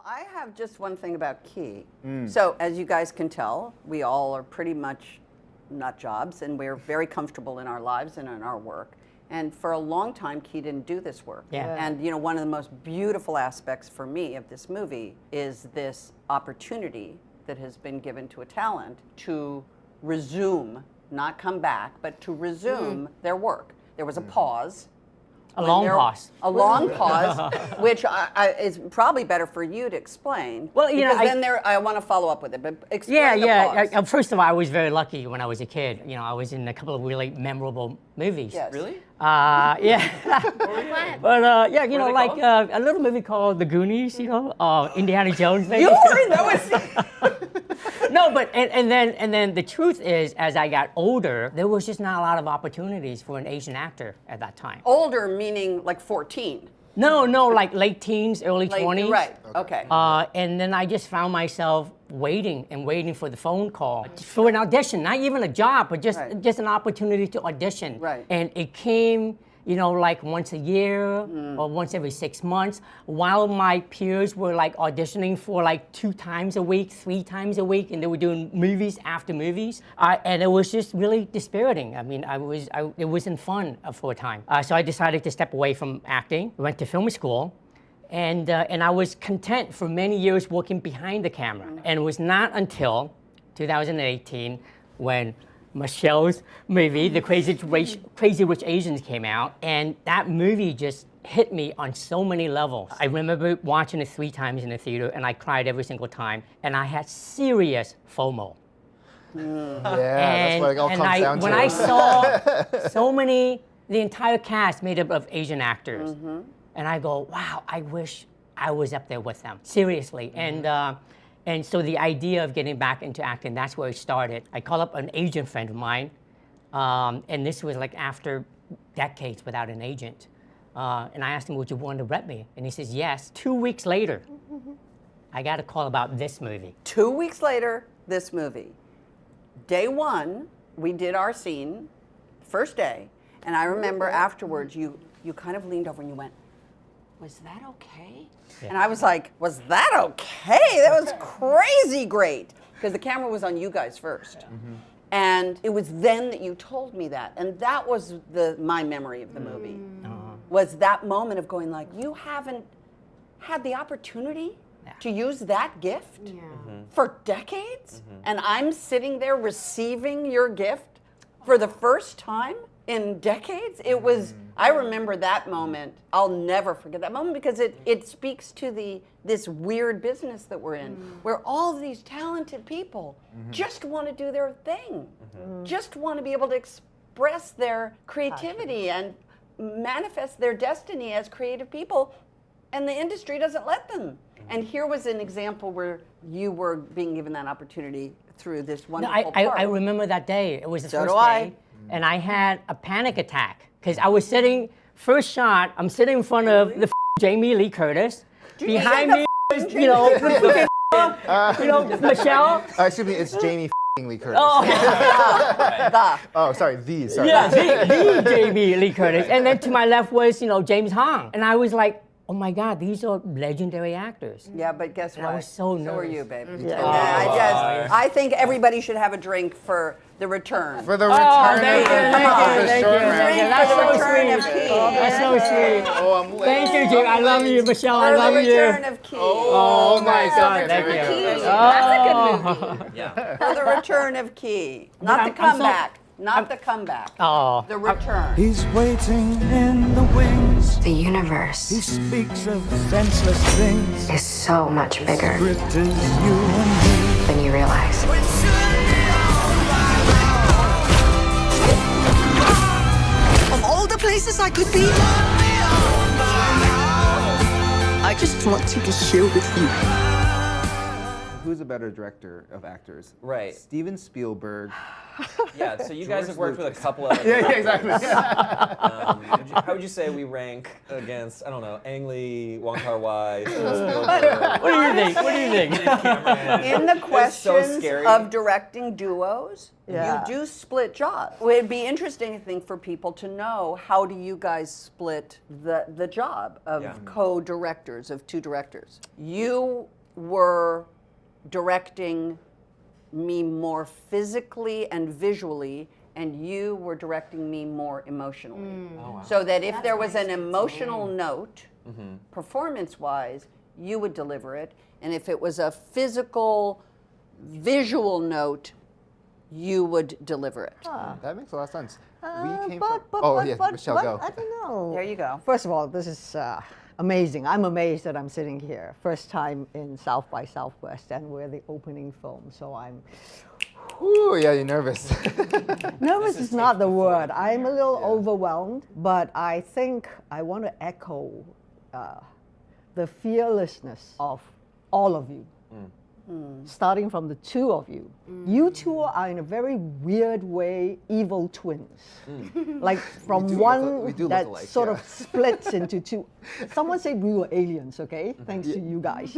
I have just one thing about Key. So as you guys can tell, we all are pretty much nut jobs, and we're very comfortable in our lives and in our work. And for a long time, Key didn't do this work. Yeah. And you know, one of the most beautiful aspects for me of this movie is this opportunity that has been given to a talent to resume, not come back, but to resume their work. There was a pause. A long pause. A long pause, which is probably better for you to explain. Well, you know, I want to follow up with it, but explain the pause. First of all, I was very lucky when I was a kid. You know, I was in a couple of really memorable movies. Yes. Really? Yeah. But yeah, you know, like a little movie called The Goonies. You know, Indiana Jones. Maybe. You were no, No, but and then the truth is, as I got older, there was just not a lot of opportunities for an Asian actor at that time. Older meaning like 14. No, like late teens, early 20s. Right. Okay. And then I just found myself waiting for the phone call for an audition, not even a job, but just an opportunity to audition. Right. And it came, you know, like once a year or once every 6 months, while my peers were like auditioning for like 2 times a week, 3 times a week, and they were doing movies after movies. And it was just really dispiriting. I mean, it wasn't fun for a time. So I decided to step away from acting, went to film school. And I was content for many years working behind the camera. And it was not until 2018 when Michelle's movie, The Crazy Rich Asians, came out, and that movie just hit me on so many levels. I remember watching it 3 times in the theater, and I cried every single time, and I had serious FOMO. Yeah, that's what it all comes down to. When I saw the entire cast made up of Asian actors, and I go, wow, I wish I was up there with them, seriously. And so the idea of getting back into acting, that's where it started. I called up an agent friend of mine, and this was like after decades without an agent. And I asked him, would you want to rep me? And he says, yes. 2 weeks later, I got a call about this movie. 2 weeks later, this movie. Day 1, we did our scene, first day, and I remember afterwards, you kind of leaned over and you went, was that okay? Yeah. And I was like, was that okay? That was crazy great. Because the camera was on you guys first. And it was then that you told me that. And that was my memory of the movie. Was that moment of going like, you haven't had the opportunity to use that gift for decades? And I'm sitting there receiving your gift for the first time in decades? It was, I remember that moment. I'll never forget that moment because it speaks to this weird business that we're in, where all of these talented people just want to do their thing, just want to be able to express their creativity and manifest their destiny as creative people, and the industry doesn't let them. And here was an example where you were being given that opportunity through this wonderful part. I remember that day. It was the So first do I. day. And I had a panic attack because I was sitting, first shot, I'm sitting in front of the Jamie Lee Curtis. Behind me is, you know, Michelle. Excuse me, it's Jamie Lee Curtis. Oh, Oh, sorry, sorry. yeah, the Jamie Lee Curtis. And then to my left was, James Hong. And I was like, oh my God, these are legendary actors. Yeah, but guess what? I was so nervous. So are you, baby. Yeah. And I think everybody should have a drink for the return. For the return thank of you, thank you. That's so return sweet. of Key. That's so sweet. Oh, I'm late. Thank you, Jim. I love you, Michelle. I love For the you. return of Key. Oh my God, thank you. That's a good movie. Yeah. For the return of Key. Not the comeback. Not the comeback. Oh. The return. He's waiting in the wings. The universe He speaks of senseless things. is so much bigger Script is you and than you realize. Of all the places I could be, I just want to share with you. Who's a better director of actors? Right. Steven Spielberg. Yeah, so you guys George have worked with a Lucas. couple of Yeah, exactly. how would you say we rank against, I don't know, Ang Lee, Wong Kar-wai, What do you think? What do you think? In the questions scary. of directing duos, you do split jobs. It would be interesting, I think, for people to know, how do you guys split the job of co-directors, of 2 directors? You were directing me more physically and visually, and you were directing me more emotionally. So that if there was an emotional note, performance-wise, you would deliver it, and if it was a physical, visual note, you would deliver it. That makes a lot of sense. Michelle, but go. I don't know. There you go. First of all, this is amazing. I'm amazed that I'm sitting here. First time in South by Southwest, and we're the opening film, so I'm... Ooh, yeah, you're nervous. Nervous is not the word. I'm a little overwhelmed, but I think I want to echo the fearlessness of all of you. Starting from the two of you. You two are in a very weird way evil twins. Like from we one do look that alike, sort yeah. of splits into two. Someone said we were aliens, okay? Thanks to you guys.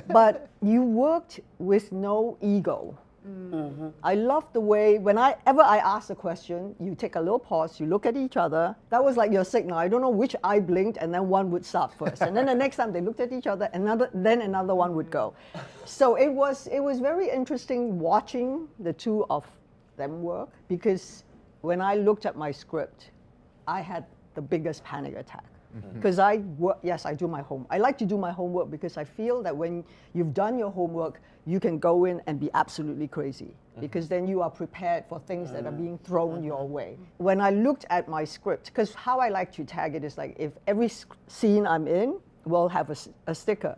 But you worked with no ego. I love the way whenever I ask a question, you take a little pause, you look at each other. That was like your signal. I don't know which eye blinked, and then one would start first, and then the next time they looked at each other, then another one would go. So it was very interesting watching the two of them work, because when I looked at my script, I had the biggest panic attack. Because I do my homework. I like to do my homework because I feel that when you've done your homework, you can go in and be absolutely crazy, because then you are prepared for things that are being thrown your way. When I looked at my script, because how I like to tag it is like if every scene I'm in will have a sticker.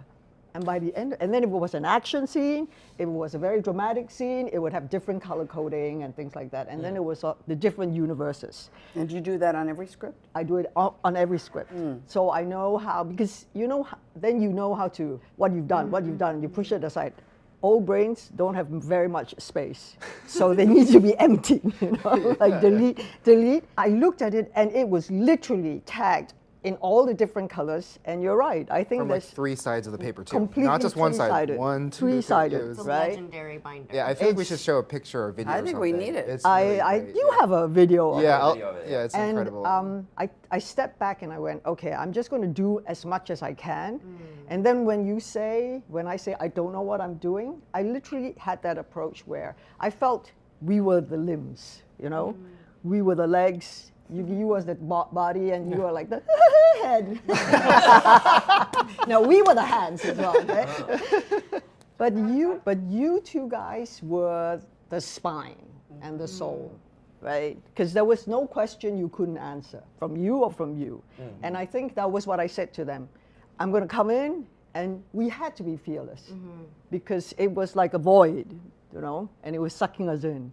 And by the end, and then if it was an action scene, if it was a very dramatic scene, it would have different color coding and things like that. And then it was the different universes. And you do that on every script? I do it on every script. So I know how, because then you know how to, what you've done, you push it aside. Old brains don't have very much space. So they need to be empty, like delete. I looked at it and it was literally tagged in all the different colors, and you're right. I think From like there's 3 sides of the paper too. completely Not just one side. three-sided. 1, 2, Three-sided. it was- Right? Legendary binder. Yeah, I feel like we should show a picture or video. I or think we something. need it. It's really great, You have a video of Yeah, it. video of it, yeah, it's And incredible. I stepped back and I went, okay, I'm just going to do as much as I can. And then when I say I don't know what I'm doing, I literally had that approach where I felt we were the limbs, we were the legs. You was the body, and you were like the head. No, we were the hands as well. Right? But you two guys were the spine and the soul, right? Because there was no question you couldn't answer from you or from you. And I think that was what I said to them. I'm going to come in, and we had to be fearless because it was like a void. And it was sucking us in.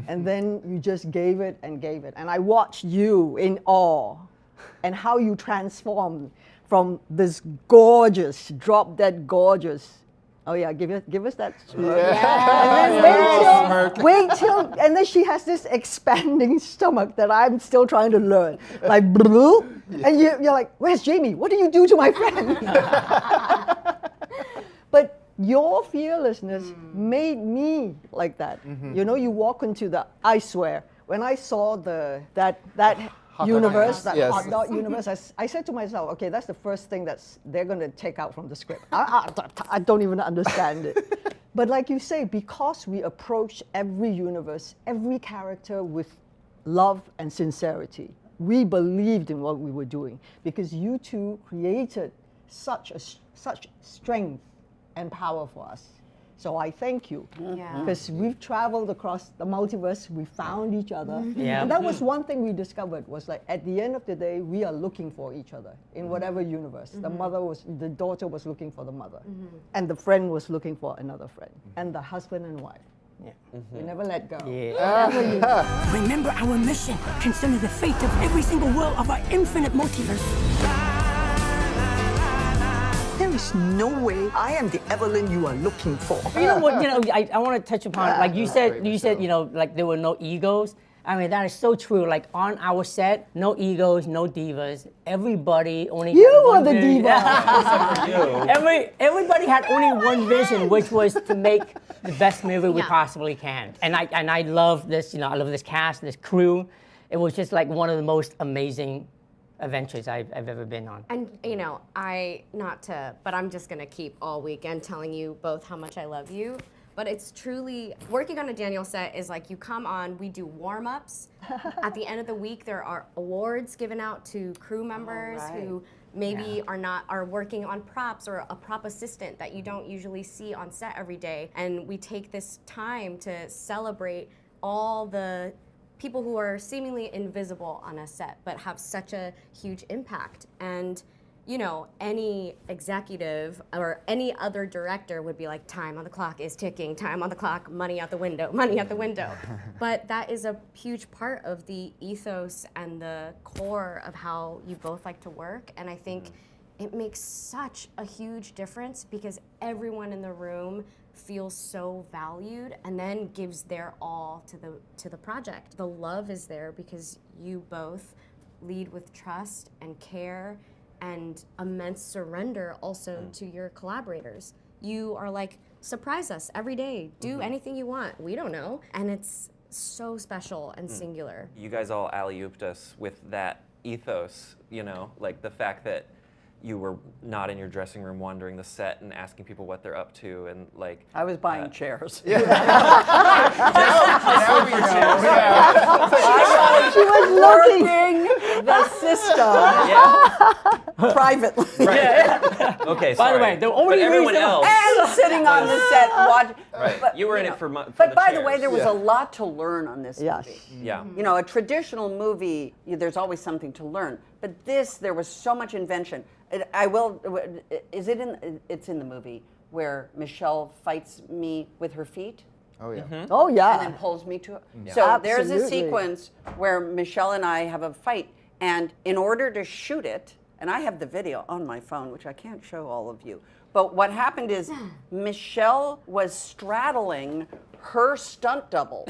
And then you just gave it. And I watched you in awe and how you transformed from this gorgeous, drop dead gorgeous. Oh yeah, give us that smirk. And then wait till, and then she has this expanding stomach that I'm still trying to learn. Like, and you're like, where's Jamie? What do you do to my friend? But your fearlessness made me like that. You walk into I swear, when I saw that universe, that Yes. hot dog universe, I said to myself, okay, that's the first thing they're going to take out from the script. I don't even understand it. But like you say, because we approach every universe, every character with love and sincerity, we believed in what we were doing, because you two created such strength and power for us. So I thank you, because we've traveled across the multiverse, we found each other. Yeah. And that was one thing we discovered, was like at the end of the day, we are looking for each other in whatever universe. The daughter was looking for the mother, and the friend was looking for another friend, and the husband and wife. Yeah. We never let go. Yeah. Remember our mission. Consider the fate of every single world of our infinite multiverse. There is no way I am the Evelyn you are looking for. You know what? I want to touch upon, like you said, Michelle. like there were no egos. I mean, that is so true. Like on our set, no egos, no divas. Everybody only. You had were one the vision. diva. Everybody had only one vision, which was to make the best movie we possibly can. And I love this. I love this cast, this crew. It was just like one of the most amazing adventures I've ever been on. And but I'm just gonna keep all weekend telling you both how much I love you. But it's truly, working on a Daniel set is like you come on, we do warm-ups. At the end of the week, there are awards given out to crew members who maybe are working on props, or a prop assistant that you don't usually see on set every day. And we take this time to celebrate all the people who are seemingly invisible on a set but have such a huge impact. And any executive or any other director would be like, time on the clock is ticking, time on the clock, money out the window, money out the window. But that is a huge part of the ethos and the core of how you both like to work. And I think it makes such a huge difference because everyone in the room feels so valued and then gives their all to the project. The love is there because you both lead with trust and care and immense surrender also to your collaborators. You are like, surprise us every day, do anything you want, we don't know. And it's so special and singular. You guys all alley-ooped us with that ethos, like the fact that you were not in your dressing room wandering the set and asking people what they're up to, and like I was buying chairs. Now we know. She was looking. Working the system yeah. privately. Okay, By sorry. the way, the only but everyone reason- else. And sitting on the set watching. Right. You were in it for the But by the way, chairs. there was a lot to learn on this Yes. movie. Yeah. A traditional movie, there's always something to learn. But this, there was so much invention. It's in the movie where Michelle fights me with her feet Oh yeah. Oh, yeah. and then pulls me to. So there's a Absolutely. sequence where Michelle and I have a fight, and in order to shoot it, and I have the video on my phone, which I can't show all of you. But what happened is Michelle was straddling her stunt double.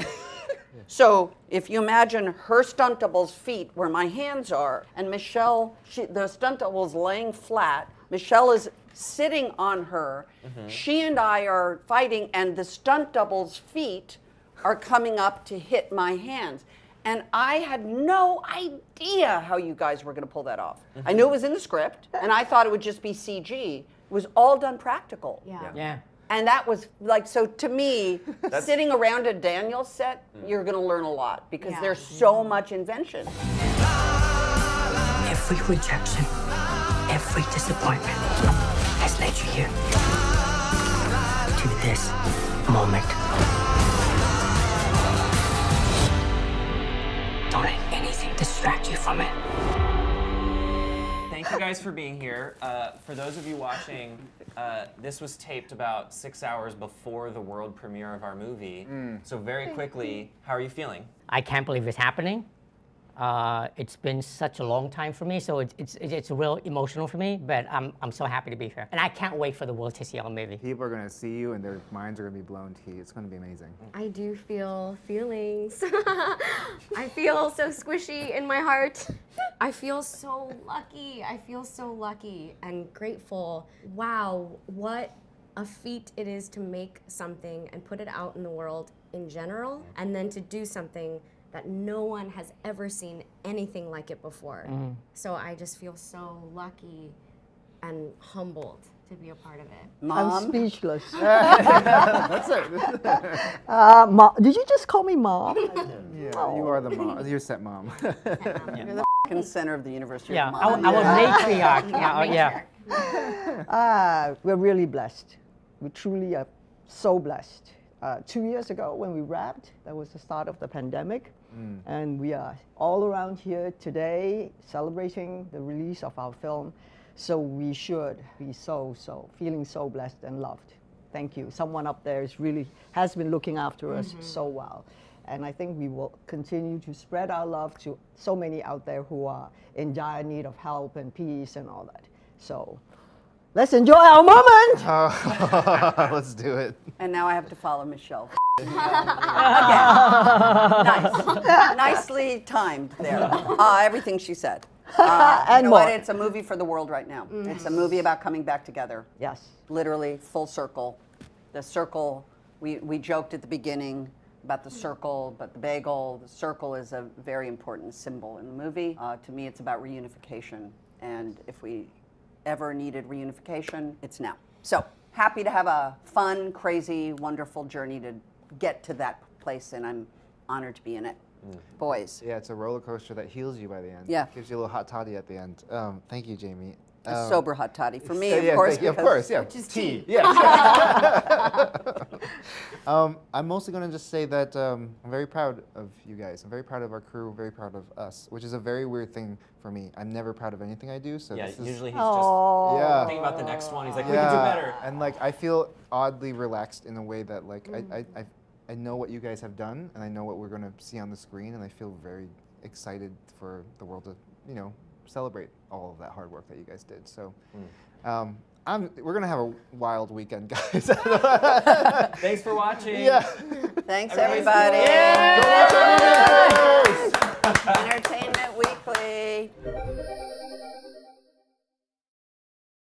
So if you imagine her stunt double's feet where my hands are, and Michelle, the stunt double's laying flat, Michelle is sitting on her, she and I are fighting, and the stunt double's feet are coming up to hit my hands. And I had no idea how you guys were going to pull that off. I knew it was in the script, and I thought it would just be CG. It was all done practical. Yeah. And that was like, so to me, sitting around a Daniel set, you're going to learn a lot because there's so much invention. Every rejection, every disappointment has led you here to this moment. Don't let anything distract you from it. Thank you guys for being here. For those of you watching, this was taped about 6 hours before the world premiere of our movie. So very quickly, how are you feeling? I can't believe it's happening. It's been such a long time for me, so it's real emotional for me, but I'm so happy to be here. And I can't wait for the world to see our movie. People are gonna see you and their minds are gonna be blown to you. It's gonna be amazing. I do feel feelings. I feel so squishy in my heart. I feel so lucky. I feel so lucky and grateful. Wow, what a feat it is to make something and put it out in the world in general, and then to do something that no one has ever seen anything like it before. So I just feel so lucky and humbled to be a part of it. Mom, I'm speechless. That's it. Did you just call me mom? Yeah, you are the mom. You're set mom. you're the f***ing center of the universe. You're Yeah, Mom. our matriarch. Yeah. We're really blessed. We truly are so blessed. 2 years ago when we wrapped, that was the start of the pandemic. And we are all around here today celebrating the release of our film. So we should be feeling so blessed and loved. Thank you. Someone up there has been looking after us so well. And I think we will continue to spread our love to so many out there who are in dire need of help and peace and all that. So let's enjoy our moment. Let's do it. And now I have to follow Michelle. Again. Nice. Nicely timed there. Everything she said. And you know more. what? It's a movie for the world right now. It's a movie about coming back together. Yes. Literally, full circle. The circle, we joked at the beginning, about the circle, but the bagel. The circle is a very important symbol in the movie. To me, it's about reunification. And if we ever needed reunification, it's now. So happy to have a fun, crazy, wonderful journey to get to that place, and I'm honored to be in it. Boys. Yeah, it's a roller coaster that heals you by the end. Yeah. Gives you a little hot toddy at the end. Thank you, Jamie. A sober hot toddy for me, Yeah, of course. thank you, of because- course, yeah. Which is tea. Yeah. I'm mostly going to just say that I'm very proud of you guys. I'm very proud of our crew, very proud of us, which is a very weird thing for me. I'm never proud of anything I do, so Yeah, this is... usually he's Oh. just Yeah. thinking about the next one. He's like, we can do better. And like I feel oddly relaxed in a way that like I know what you guys have done, and I know what we're going to see on the screen, and I feel very excited for the world to, you know, celebrate all of that hard work that you guys did. So we're going to have a wild weekend, guys. Thanks for watching. Yeah. Thanks, Everybody's- everybody. Yeah. Go watch our movies. Entertaining.